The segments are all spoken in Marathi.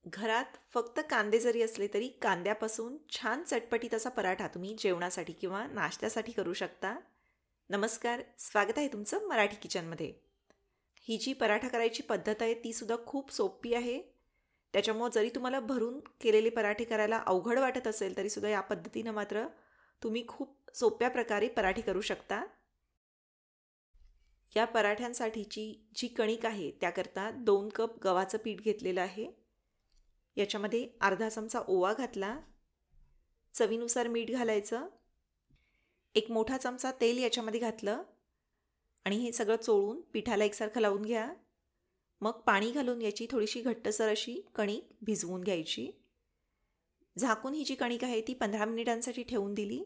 घरात फक्त कांदे जरी असले तरी कांद्यापासून छान चटपटीत असा पराठा तुम्ही जेवणासाठी किंवा नाश्त्यासाठी करू शकता. नमस्कार, स्वागत आहे तुमचं मराठी किचनमध्ये. ही जी पराठा करायची पद्धत आहे ती सुद्धा खूप सोपी आहे. त्याच्यामुळं जरी तुम्हाला भरून केलेले पराठे करायला अवघड वाटत असेल तरीसुद्धा या पद्धतीनं मात्र तुम्ही खूप सोप्या प्रकारे पराठे करू शकता. या पराठ्यांसाठीची जी कणिक आहे त्याकरता 2 कप गव्हाचं पीठ घेतलेलं आहे. याच्यामध्ये अर्धा चमचा ओवा घातला, चवीनुसार मीठ घालायचं, एक मोठा चमचा तेल याच्यामध्ये घातलं आणि हे सगळं चोळून पिठाला एकसारखं लावून घ्या. मग पाणी घालून याची थोडीशी घट्टसर अशी कणिक भिजवून घ्यायची. झाकून ही जी कणिक आहे ती 15 मिनिटांसाठी ठेवून दिली.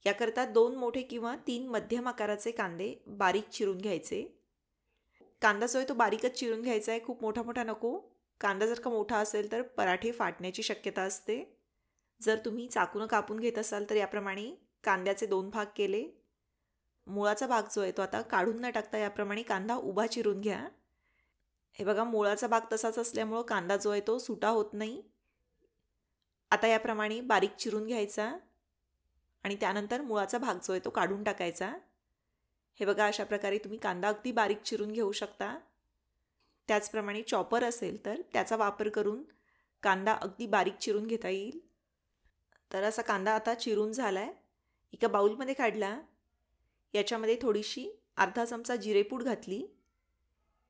याकरता 2 मोठे किंवा 3 मध्यम आकाराचे कांदे बारीक चिरून घ्यायचे. कांदा जो आहे तो बारीकच चिरून घ्यायचा आहे, खूप मोठा मोठा नको. कांदा जर का मोठा असेल तर पराठे फाटण्याची शक्यता असते. जर तुम्ही चाकूनं कापून घेत असाल तर याप्रमाणे कांद्याचे 2 भाग केले. मुळाचा भाग जो आहे तो आता काढून न टाकता याप्रमाणे कांदा उभा चिरून घ्या. हे बघा, मुळाचा भाग तसाच असल्यामुळं कांदा जो आहे तो सुटा होत नाही. आता याप्रमाणे बारीक चिरून घ्यायचा आणि त्यानंतर मुळाचा भाग जो आहे तो काढून टाकायचा. हे बघा, अशा प्रकारे तुम्ही कांदा अगदी बारीक चिरून घेऊ शकता. त्याचप्रमाणे चॉपर असेल तर त्याचा वापर करून कांदा अगदी बारीक चिरून घेता येईल. तर असा कांदा आता चिरून झाला आहे. एका बाऊलमध्ये काढला. याच्यामध्ये थोडीशी अर्धा चमचा जिरेपूड घातली,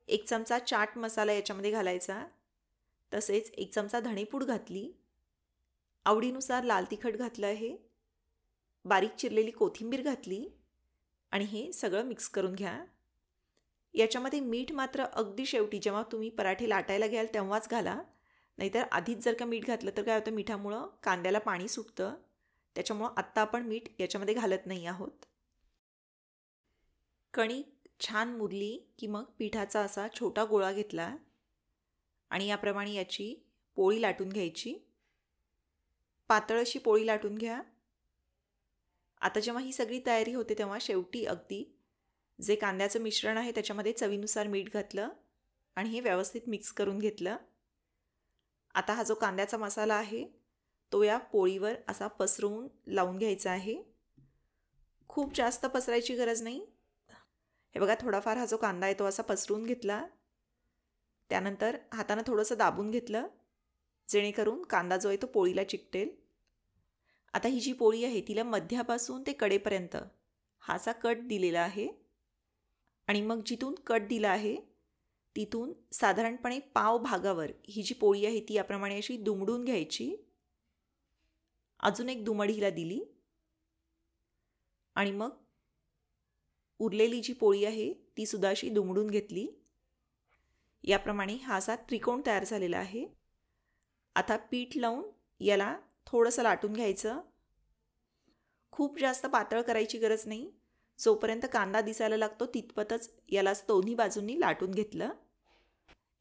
1 चमचा चाट मसाला याच्यामध्ये घालायचा, तसेच 1 चमचा धणेपूड घातली, आवडीनुसार लाल तिखट घातलं आहे, बारीक चिरलेली कोथिंबीर घातली आणि हे सगळं मिक्स करून घ्या. याच्यामध्ये मीठ मात्र अगदी शेवटी जेव्हा तुम्ही पराठे लाटायला घ्याल तेव्हाच घाला, नाहीतर आधीच जर का मीठ घातलं तर काय होतं, मिठामुळं कांद्याला पाणी सुटतं. त्याच्यामुळं आत्ता आपण मीठ याच्यामध्ये घालत नाही आहोत. कणिक छान मुरली की मग पिठाचा असा छोटा गोळा घेतला आणि याप्रमाणे याची पोळी लाटून घ्यायची. पातळ अशी पोळी लाटून घ्या. आता जेव्हा ही सगळी तयारी होते तेव्हा शेवटी अगदी जे कांद्याचं मिश्रण आहे त्याच्यामध्ये चवीनुसार मीठ घातलं आणि हे व्यवस्थित मिक्स करून घेतलं. आता हा जो कांद्याचा मसाला आहे तो या पोळीवर असा पसरवून लावून घ्यायचा आहे. खूप जास्त पसरायची गरज नाही. हे बघा, थोडाफार हा जो कांदा आहे तो असा पसरून घेतला. त्यानंतर हातानं थोडंसं दाबून घेतलं जेणेकरून कांदा जो आहे तो पोळीला चिकटेल. आता ही जी पोळी आहे तिला मध्यापासून ते कडेपर्यंत हा असा कट दिलेला आहे आणि मग जिथून कट दिला आहे तिथून साधारणपणे पाव भागावर ही जी पोळी आहे ती याप्रमाणे अशी दुमडून घ्यायची. अजून एक दुमड हिला दिली आणि मग उरलेली जी पोळी आहे ती सुद्धा अशी दुमडून घेतली. याप्रमाणे हा असा त्रिकोण तयार झालेला आहे. आता पीठ लावून याला थोडंसं लाटून घ्यायचं. खूप जास्त पातळ करायची गरज नाही. जोपर्यंत कांदा दिसायला लागतो तितपतच याला दोन्ही बाजूंनी लाटून घेतलं.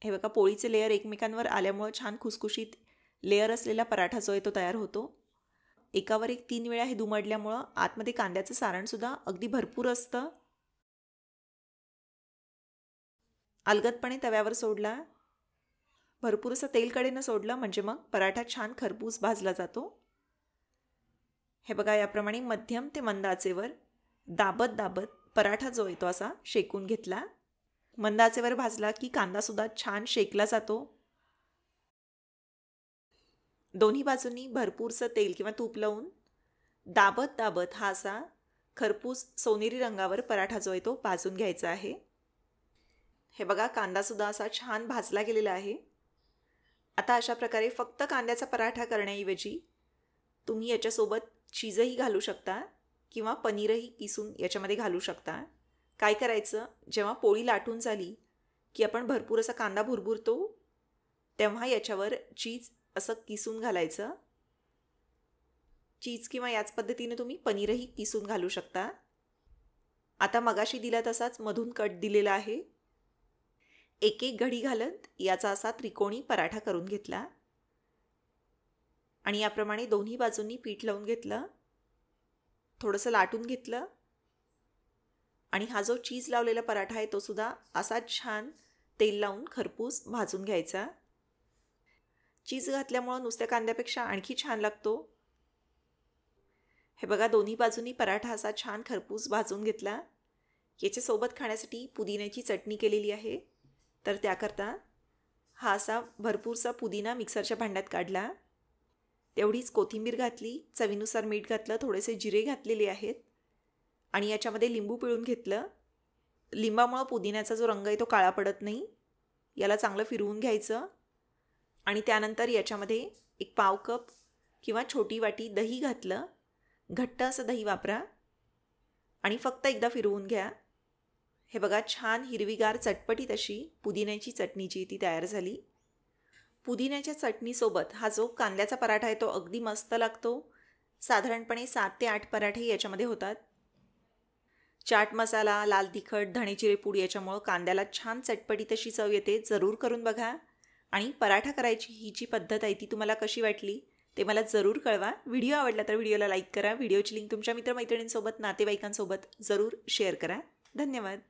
हे बघा, पोळीचे लेयर एकमेकांवर आल्यामुळं छान खुसखुशीत लेयर असलेला पराठा जो आहे तो तयार होतो. एकावर एक 3 वेळा हे दुमडल्यामुळं आतमध्ये कांद्याचं सारणसुद्धा अगदी भरपूर असतं. अलगदपणे तव्यावर सोडला, भरपूर असं तेल कडेनं सोडलं म्हणजे मग पराठा छान खरपूस भाजला जातो. हे बघा, याप्रमाणे मध्यम ते मंद आचेवर दाबत दाबत पराठा जो आहे तो असा शेकून घेतला. मंद आचेवर भाजला की कांदासुद्धा छान शेकला जातो. दोन्ही बाजूंनी भरपूरसं तेल किंवा तूप लावून दाबत दाबत हा असा खरपूस सोनेरी रंगावर पराठा जो आहे तो भाजून घ्यायचा आहे. हे बघा, कांदासुद्धा असा छान भाजला गेलेला आहे. आता अशा प्रकारे फक्त कांद्याचा पराठा करण्याऐवजी तुम्ही याच्यासोबत चीजही घालू शकता किंवा पनीरही किसून याच्यामध्ये घालू शकता. काय करायचं, जेव्हा पोळी लाटून झाली की आपण भरपूर असा कांदा भुरभुरतो तेव्हा याच्यावर चीज असं किसून घालायचं. चीज किंवा याच पद्धतीने तुम्ही पनीरही किसून घालू शकता. आता मगाशी दिला तसाच मधून कट दिलेला आहे. एक एक घडी घालत याचा असा त्रिकोणी पराठा करून घेतला आणि याप्रमाणे दोन्ही बाजूंनी पीठ लावून घेतलं, थोडंसं लाटून घेतलं आणि हा जो चीज लावलेला पराठा आहे तो सुद्धा असा छान तेल लावून खरपूस भाजून घ्यायचा. चीज घातल्यामुळं नुसत्या कांद्यापेक्षा आणखी छान लागतो. हे बघा, दोन्ही बाजूनी पराठा असा छान खरपूस भाजून घेतला. याच्यासोबत खाण्यासाठी पुदिन्याची चटणी केलेली आहे. तर त्याकरता हा असा भरपूरसा पुदिना मिक्सरच्या भांड्यात काढला. तेवढीच कोथिंबीर घातली, चवीनुसार मीठ घातलं, थोडेसे जिरे घातलेले आहेत आणि याच्यामध्ये लिंबू पिळून घेतलं. लिंबामुळं पुदिन्याचा जो रंग आहे तो काळा पडत नाही. याला चांगलं फिरवून घ्यायचं आणि त्यानंतर याच्यामध्ये एक पाव कप किंवा छोटी वाटी दही घातलं. घट्ट असं दही वापरा आणि फक्त एकदा फिरवून घ्या. हे बघा, छान हिरवीगार चटपटीत अशी पुदिन्याची चटणीची ती तयार झाली. पुदिन्याच्या चटणीसोबत हा जो कांद्याचा पराठा आहे तो अगदी मस्त लागतो. साधारणपणे 7 ते 8 पराठे याच्यामध्ये होतात. चाट मसाला, लाल तिखट, धणे जिरे पूड याच्यामुळं कांद्याला छान चटपटीत अशी चव येते. जरूर करून बघा. आणि पराठा करायची ही जी पद्धत आहे ती तुम्हाला कशी वाटली ते मला जरूर कळवा. व्हिडिओ आवडला तर व्हिडिओला लाईक करा. व्हिडिओची लिंक तुमच्या मित्रमैत्रिणींसोबत, नातेवाईकांसोबत जरूर शेअर करा. धन्यवाद.